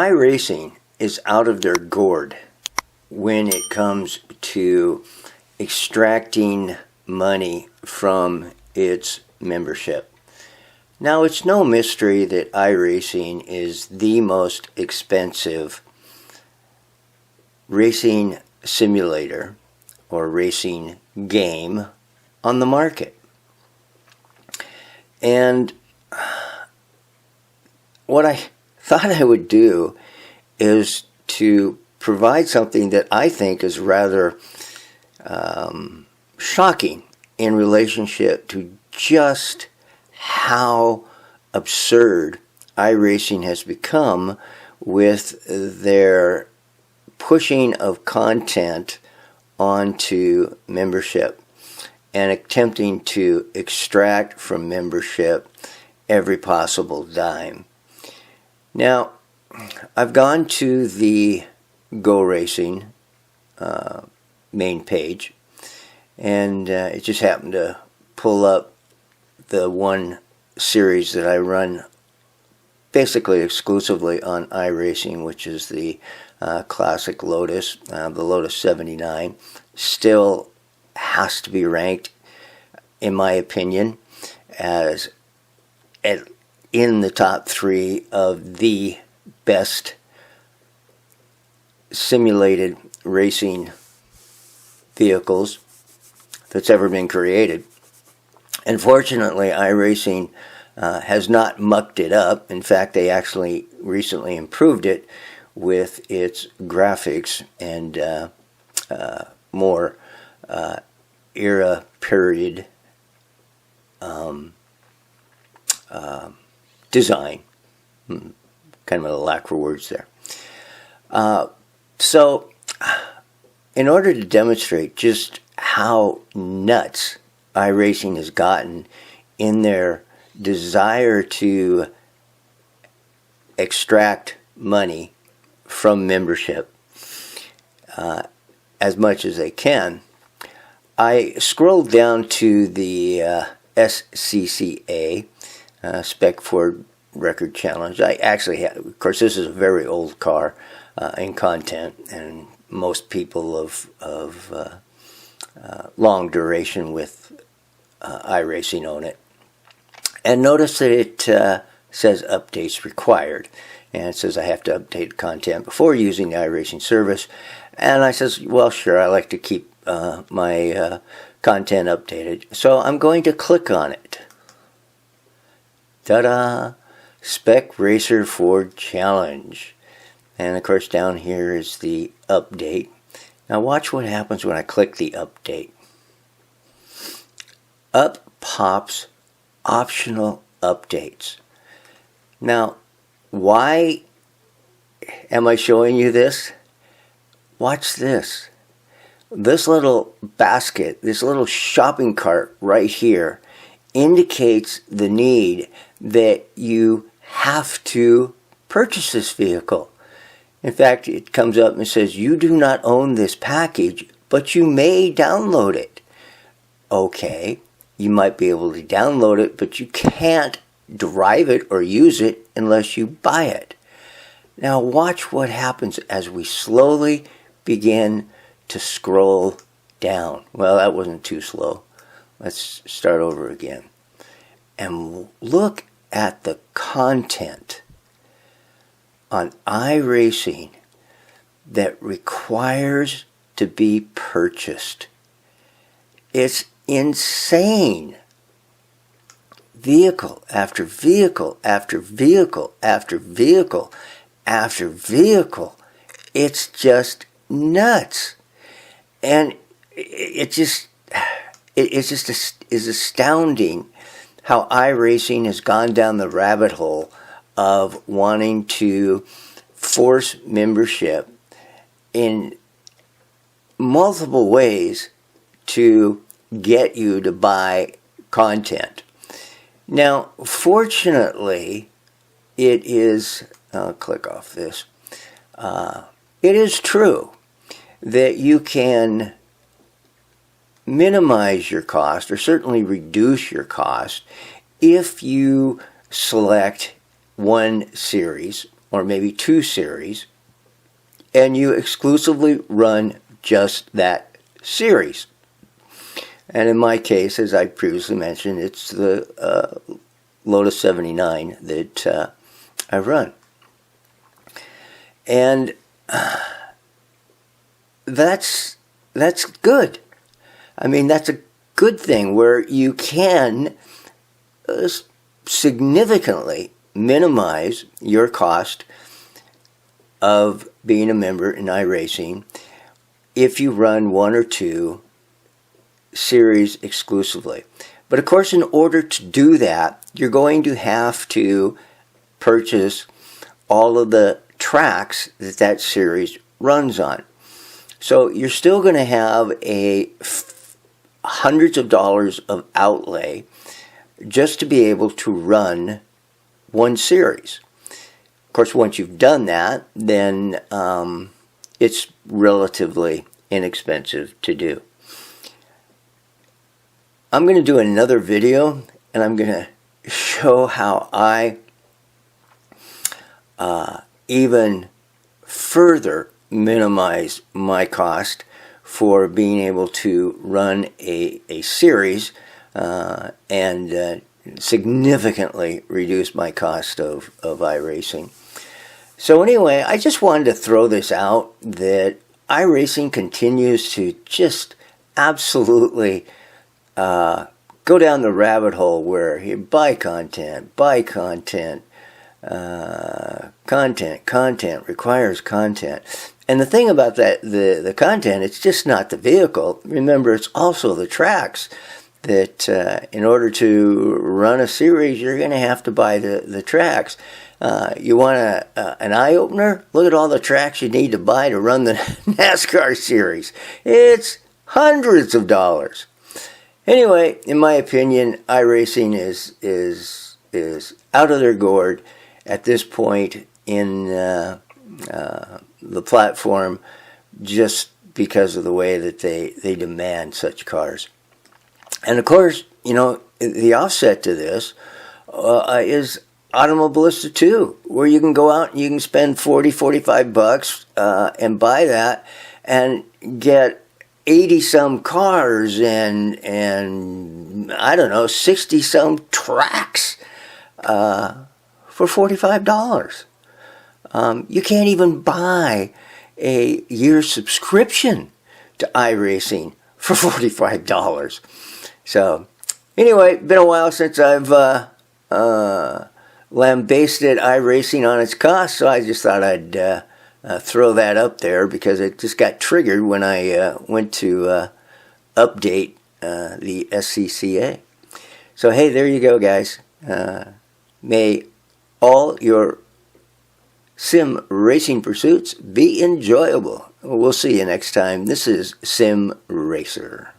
iRacing is out of their gourd when it comes to extracting money from its membership. Now, it's no mystery that iRacing is the most expensive racing simulator or racing game on the market. And what I thought I would do is to provide something that I think is rather shocking in relationship to just how absurd iRacing has become with their pushing of content onto membership and attempting to extract from membership every possible dime. Now, I've gone to the Go Racing main page, and it just happened to pull up the one series that I run basically exclusively on iRacing, which is the classic Lotus, the Lotus 79. Still has to be ranked, in my opinion, as in the top 3 of the best simulated racing vehicles that's ever been created. Unfortunately, iRacing has not mucked it up. In fact, they actually recently improved it with its graphics and more era period design. Kind of a lack for words there. So, in order to demonstrate just how nuts iRacing has gotten in their desire to extract money from membership as much as they can, I scrolled down to the SCCA, Spec Ford Record Challenge. I actually have, of course, this is a very old car in content, and most people of long duration with iRacing own it. And notice that it says updates required, and it says I have to update content before using the iRacing service. And I says, well, sure, I like to keep my content updated, so I'm going to click on it. Ta-da! Spec Racer Ford Challenge. And of course down here is the update. Now watch what happens when I click the update. Up pops optional updates. Now, why am I showing you this? Watch this. This little basket, this little shopping cart right here indicates the need that you have to purchase this vehicle. In fact, it comes up and says, you do not own this package, but you may download it. Okay, you might be able to download it, but you can't drive it or use it unless you buy it. Now watch what happens as we slowly begin to scroll down. Well, that wasn't too slow. Let's start over again. And look at the content on iRacing that requires to be purchased. It's insane. Vehicle after vehicle after vehicle after vehicle after vehicle. It's just nuts. And it just is astounding how iRacing has gone down the rabbit hole of wanting to force membership in multiple ways to get you to buy content. Now, fortunately, it is, I'll click off this, it is true that you can minimize your cost, or certainly reduce your cost, if you select one series or maybe 2 series, and you exclusively run just that series. And in my case, as I previously mentioned, it's the Lotus 79 that I run. And that's good. I mean, that's a good thing where you can significantly minimize your cost of being a member in iRacing if you run 1 or 2 series exclusively. But of course, in order to do that, you're going to have to purchase all of the tracks that that series runs on. So you're still going to have hundreds of dollars of outlay just to be able to run 1 series. Of course, once you've done that, then it's relatively inexpensive to do. I'm going to do another video, and I'm going to show how I even further minimize my cost for being able to run a series and significantly reduce my cost of iRacing. So anyway, I just wanted to throw this out that iRacing continues to just absolutely go down the rabbit hole where you buy content, content requires content. And the thing about that, the content, it's just not the vehicle. Remember, it's also the tracks that in order to run a series, you're going to have to buy the tracks. You want an eye-opener? Look at all the tracks you need to buy to run the NASCAR series. It's hundreds of dollars. Anyway, in my opinion, iRacing is out of their gourd at this point in the platform, just because of the way that they demand such cars. And of course, you know, the offset to this is Automobilista 2, where you can go out and you can spend $40-45 and buy that and get 80-some cars and I don't know, 60-some tracks for $45. You can't even buy a year subscription to iRacing for $45. So, anyway, been a while since I've lambasted iRacing on its cost, so I just thought I'd throw that up there because it just got triggered when I went to update the SCCA. So, hey, there you go, guys. May all your sim racing pursuits be enjoyable. We'll see you next time. This is Sim Racer.